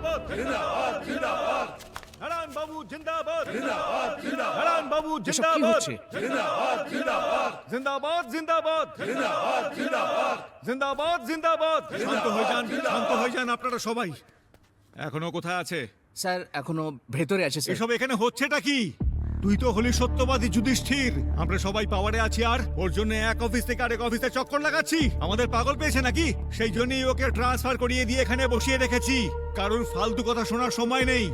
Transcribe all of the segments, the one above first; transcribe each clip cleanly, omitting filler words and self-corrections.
জিন্দাবাদ জিন্দাবাদ জিন্দাবাদ নারায়ণ বাবু জিন্দাবাদ জিন্দাবাদ জিন্দাবাদ নারায়ণ বাবু জিন্দাবাদ জিন্দাবাদ জিন্দাবাদ জিন্দাবাদ জিন্দাবাদ জিন্দাবাদ জিন্দাবাদ জিন্দাবাদ জিন্দাবাদ শান্ত হয়ে যান আপনারা সবাই। এখনো কোথায় আছে? স্যার এখনো ভেতরে আছে স্যার। এসব এখানে হচ্ছেটা কি? তুই তো হলি সত্যবাদী যুধিষ্ঠির, আমরা সবাই পাওয়ারে আছি আর ওর জন্য এক অফিস থেকে আরেক অফিসে চক্কর লাগাচ্ছি। আমাদের পাগল পেয়েছে নাকি? সেই জন্যই ওকে ট্রান্সফার করিয়ে দিয়ে এখানে বসিয়ে রেখেছি। কারোর ফালতু কথা শোনার সময় নেই।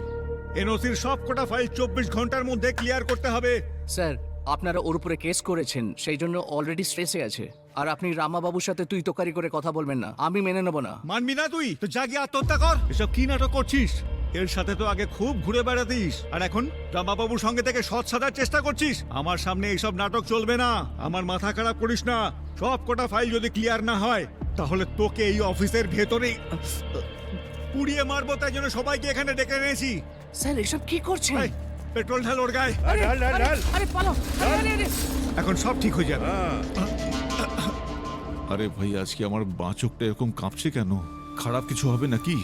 এনওসির সব কটা ফাইল 24 ঘন্টার মধ্যে ক্লিয়ার করতে হবে। স্যার আপনারা ওর উপরে কেস করেছেন, সেই জন্য অলরেডি স্ট্রেসে আছে। আর আপনি রামাবাবুর সাথে তুই তোকারি করে কথা বলবেন না, আমি মেনে নেব না। মানবি না তুই? তো যা গিয়ে আত্মহত্যা কর। এসব কি নাটক করছিস? এর সাথে তো আগে খুব ঘুরে বেড়াতিস, আর এখন রামাবাবুর সঙ্গে থেকে সৎ সাজার চেষ্টা করছিস। আমার সামনে এইসব নাটক চলবে না। আমার মাথা খারাপ করিস না। সব কটা ফাইল যদি ক্লিয়ার না হয় তাহলে তোকে এই অফিসের ভেতরেই পুড়িয়ে মারবো। তাই জন্য সবাইকে এখানে ডেকে এনেছি। স্যার এসব কি করছেন? এই, পেট্রোল ঢাল ওর গায়ে। আরে পালাও। এখন সব ঠিক হয়ে যাবে। আরে ভাই, আজকে আমার বাঁ চোখটা এরকম কাঁপছে কেন? খারাপ কিছু হবে নাকি?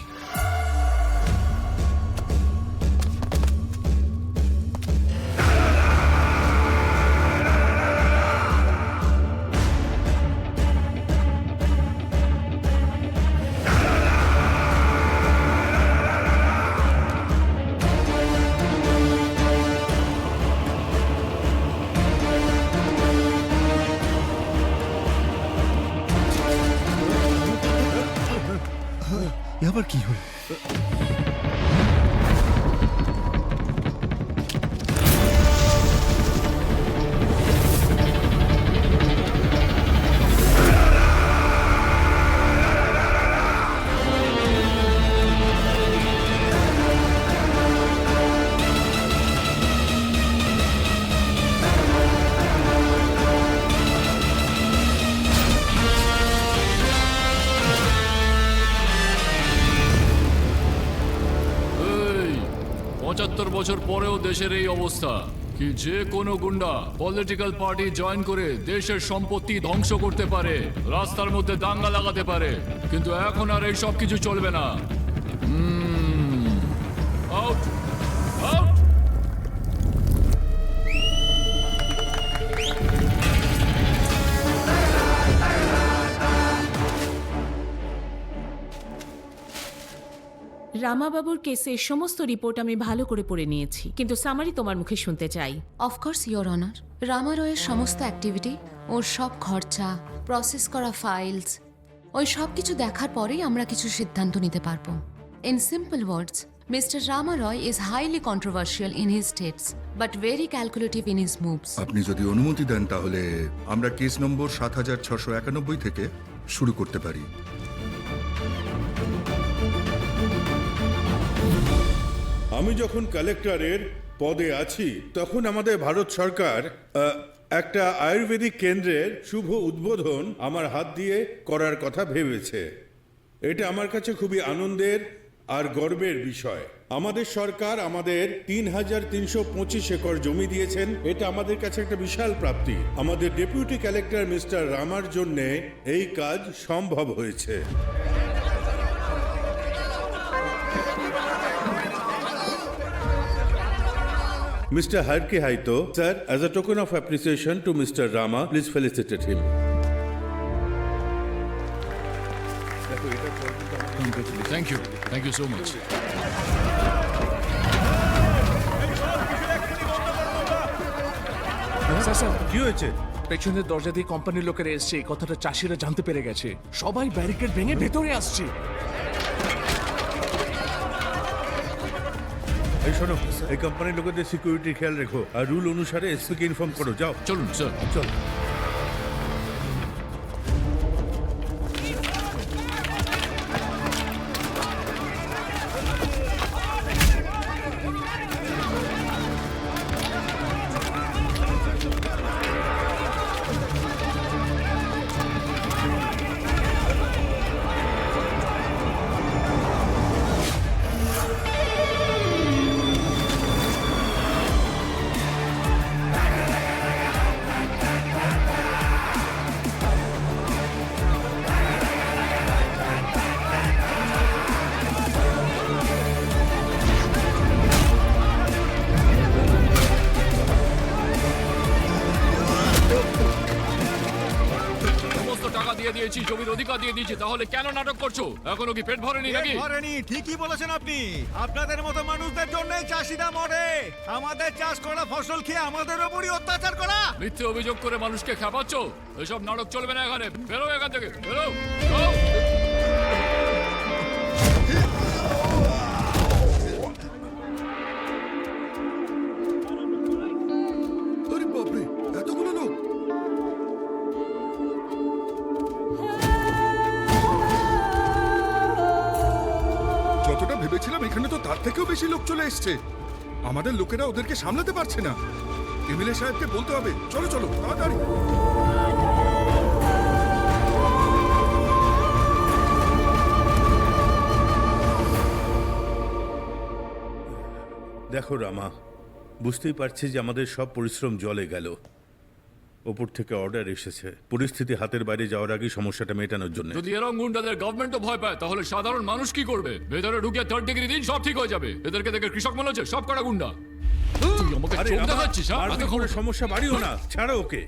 আবার কি হলো? বছর পরেও দেশের এই অবস্থা কি যে কোনো গুন্ডা পলিটিক্যাল পার্টি জয়েন করে দেশের সম্পত্তি ধ্বংস করতে পারে, রাস্তার মধ্যে দাঙ্গা লাগাতে পারে, কিন্তু এখন আর এই সব কিছু চলবে না। Out out. রামাবাবুর কেসের সমস্ত রিপোর্ট আমি ভালো করে পড়ে নিয়েছি, কিন্তু সামারি তোমার মুখে শুনতে চাই। অফকোর্স ইয়োর অনার, রামা রয়ের সমস্ত অ্যাক্টিভিটি, ওর সব খরচা, প্রসেস করা ফাইলস, ওই সব কিছু দেখার পরেই আমরা কিছু সিদ্ধান্ত নিতে পারবো। In simple words, mister Rama Roy is highly controversial in his states but very calculative in his moves. আপনি যদি অনুমতি দেন তাহলে আমরা কেস নম্বর 7691 থেকে শুরু করতে পারি। আমি যখন কালেক্টরের পদে আছি তখন আমাদের ভারত সরকার একটা আয়ুর্বেদিক কেন্দ্রের শুভ উদ্বোধন আমার হাত দিয়ে করার কথা ভেবেছে। এটা আমার কাছে খুবই আনন্দের আর গর্বের বিষয়। আমাদের সরকার আমাদের 3325 একর জমি দিয়েছেন। এটা আমাদের কাছে একটা বিশাল প্রাপ্তি। আমাদের ডেপুটি কালেক্টর মিস্টার রামার জন্য এই কাজ সম্ভব হয়েছে। Mr. Harke Haito, sir, as a token of appreciation to Mr. Rama, please felicitate him. Thank you so much. কি হয়েছে? পেছনের দরজা দিয়ে কোম্পানির লোকেরা এসছে, এই কথাটা চাষিরা জানতে পেরে গেছে। সবাই ব্যারিকেড ভেঙে ভেতরে আসছে। এই শোনো, এই কোম্পানির লোকেদের সিকিউরিটির খেয়াল রেখো আর রুল অনুসারে এসপিকে ইনফর্ম করো। যাও চলুন স্যার। চল। বলেছি জমির অধিকার দিয়ে দিয়েছি, তাহলে কেন নাটক করছো? এখনো কি পেট ভরেনি নাকি? ধরেনি, ঠিকই বলেছেন আপনি। আপনাদের মতো মানুষদের জন্যই চাষিরা মরে। আমাদের চাষ করা ফসল খেয়ে আমাদের ওপরই অত্যাচার করা। মিথ্যে অভিযোগ করে মানুষকে খেপাচ্ছ। এসব নাটক চলবে না এখানে। বেরো এখান থেকে, বেরো। যাও। আরে বাপরে, এতগুলো লোক! যতটা ভেবেছিলাম এখানে তো তার থেকেও বেশি লোক চলে এসছে। আমাদের লোকেরা ওদেরকে সামলাতে পারছে না। এমএলএ সাহেবকে বলতে হবে, চলো চলো তাড়াতাড়ি। দেখো রামা, বুঝতেই পারছি যে আমাদের সব পরিশ্রম জলে গেল। ওপর থেকে অর্ডার এসেছে পরিস্থিতি হাতের বাইরে যাওয়ার আগে সমস্যাটা মেটানোর জন্য। যদি এরকম গুন্ডাদের গভর্নমেন্টও ভয় পায়, তাহলে সাধারণ মানুষ কি করবে? ভেতরে ঢুকে 3rd ডিগ্রি দিন, সব ঠিক হয়ে যাবে। এদেরকে দেখে কৃষক মনে হচ্ছে সব কটা গুন্ডা। তুই আমাকে আরে চোখ রামা, দেখাচ্ছিস, হ্যাঁ? মারপিট করে সমস্যা বাড়িও না, ছাড়ো ওকে।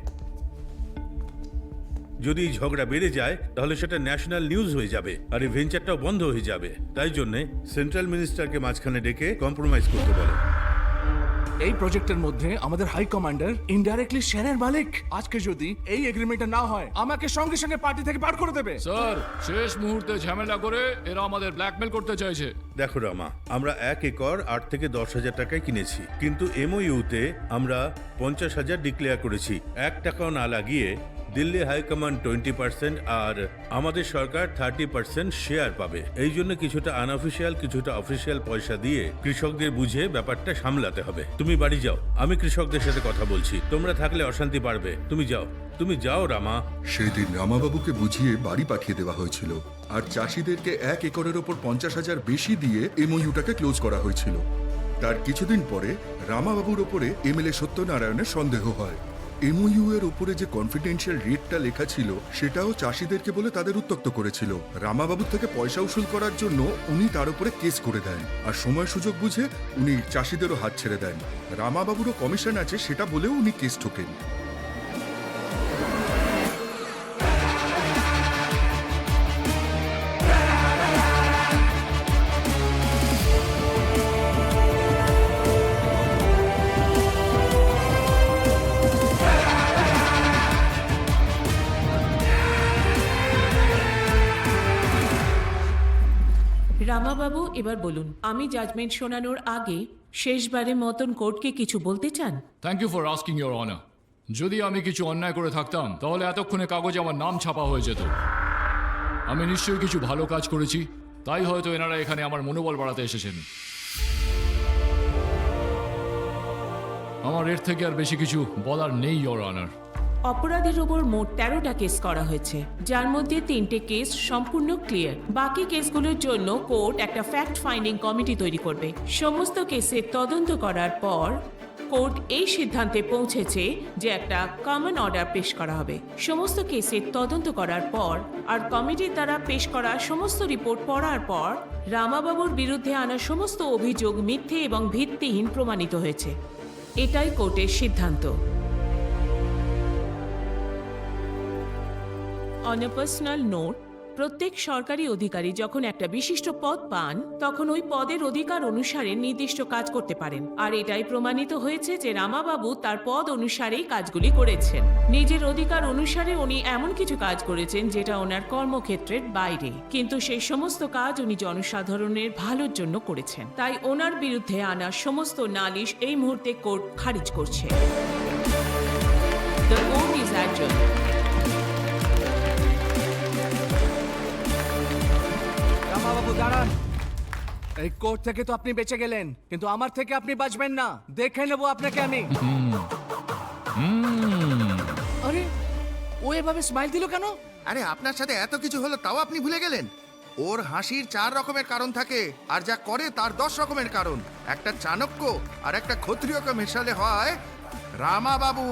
যদি এই ঝগড়া বেড়ে যায় তাহলে সেটা ন্যাশনাল নিউজ হয়ে যাবে আর এই ভেঞ্চারটাও বন্ধ হয়ে যাবে। তাই জন্যে সেন্ট্রাল মিনিস্টারকে মাঝখানে ডেকে কম্প্রোমাইজ করতে বলো। এই প্রজেক্টের মধ্যে আমাদের হাই কমান্ডার ইনডাইরেক্টলি শেয়ারের মালিক। আজকে যদি এই এগ্রিমেন্টটা না হয়, আমাকে সঙ্গে সঙ্গে পার্টি থেকে বার করে দেবে। স্যার, শেষ মুহূর্তে ঝামেলা করে এরা আমাদের ব্ল্যাকমেল করতে চাইছে। দেখো রামা, আমরা 1 একর 8 থেকে 10,000 টাকায় কিনেছি, কিন্তু এমওইউতে আমরা 50,000 ডিক্লেয়ার করেছি। 1 টাকাও না লাগিয়ে দিল্লি হাইকমান্ড 20% আর আমাদের সরকার 30% শেয়ার পাবে। এই জন্য কিছুটা আনঅফিসিয়াল কিছুটা অফিসিয়াল পয়সা দিয়ে কৃষকদের বুঝে ব্যাপারটা সামলাতে হবে। তুমি বাড়ি যাও, আমি কৃষকদের সাথে কথা বলছি। তোমরা থাকলে অশান্তি বাড়বে। তুমি যাও রামা। সেদিন রামাবাবুকে বুঝিয়ে বাড়ি পাঠিয়ে দেওয়া হয়েছিল আর চাষিদেরকে 1 একরের ওপর 50,000 বেশি দিয়ে এমওইউটাকে ক্লোজ করা হয়েছিল। তার কিছুদিন পরে রামাবাবুর ওপরে এমএলএ সত্যনারায়ণের সন্দেহ হয়। এমওইউ এর উপরে যে কনফিডেন্সিয়াল রেটটা লেখা ছিল সেটাও চাষিদেরকে বলে তাদের উত্ত্যক্ত করেছিল। রামাবাবুর থেকে পয়সা উসুল করার জন্য উনি তার উপরে কেস করে দেন আর সময় সুযোগ বুঝে উনি চাষিদেরও হাত ছেড়ে দেন। রামাবাবুরও কমিশন আছে সেটা বলেও উনি কেস ঠোকেন। রামাবাবু, এবার বলুন, আমি জাজমেন্ট শোনানোর আগে শেষবারের মতন কোর্টকে কিছু বলতে চান? Thank you for asking your honour. যদি আমি কিছু অন্যায় করে থাকতাম তাহলে এতক্ষণে কাগজে আমার নাম ছাপা হয়ে যেত। আমি নিশ্চয়ই কিছু ভালো কাজ করেছি, তাই হয়তো এনারা এখানে আমার মনোবল বাড়াতে এসেছেন। আমার এর থেকে আর বেশি কিছু বলার নেই ইওর অনার। অপরাধের ওপর মোট 13টা কেস করা হয়েছে, যার মধ্যে 3টে কেস সম্পূর্ণ ক্লিয়ার। বাকি কেসগুলোর জন্য কোর্ট একটা ফ্যাক্ট ফাইন্ডিং কমিটি তৈরি করবে। সমস্ত কেসের তদন্ত করার পর কোর্ট এই সিদ্ধান্তে পৌঁছেছে যে একটা কমন অর্ডার পেশ করা হবে। সমস্ত কেসের তদন্ত করার পর আর কমিটির দ্বারা পেশ করা সমস্ত রিপোর্ট পড়ার পর রামাবাবুর বিরুদ্ধে আনা সমস্ত অভিযোগ মিথ্যে এবং ভিত্তিহীন প্রমাণিত হয়েছে। এটাই কোর্টের সিদ্ধান্ত। অন এ পার্সোনাল নোট, প্রত্যেক সরকারি অধিকারী যখন একটা বিশিষ্ট পদ পান তখন ওই পদের অধিকার অনুসারে নির্দিষ্ট কাজ করতে পারেন। আর এটাই প্রমাণিত হয়েছে যে রামাবাবু তার পদ অনুসারেই কাজগুলি করেছেন। নিজের অধিকার অনুসারে উনি এমন কিছু কাজ করেছেন যেটা ওনার কর্মক্ষেত্রের বাইরে, কিন্তু সেই সমস্ত কাজ উনি জনসাধারণের ভালোর জন্য করেছেন। তাই ওনার বিরুদ্ধে আনা সমস্ত নালিশ এই মুহূর্তে কোর্ট খারিজ করছে। The court is adjourned. রামাবাবু দাঁড়ান। এই কোর্ট থেকে তো আপনি বেঁচে গেলেন, কিন্তু আমার থেকে আপনি বাঁচবেন না। দেখে নেবো আপনাকে আমি। আরে, ও এভাবে স্মাইল দিল কেন? আরে আপনার সাথে এত কিছু হলো তাও আপনি ভুলে গেলেন? ওর হাসির 4 রকমের কারণ থাকে আর যা করে তার 10 রকমের কারণ। একটা চাণক্য আর একটা ক্ষত্রিয়কে মেশালে হয় রামাবাবু।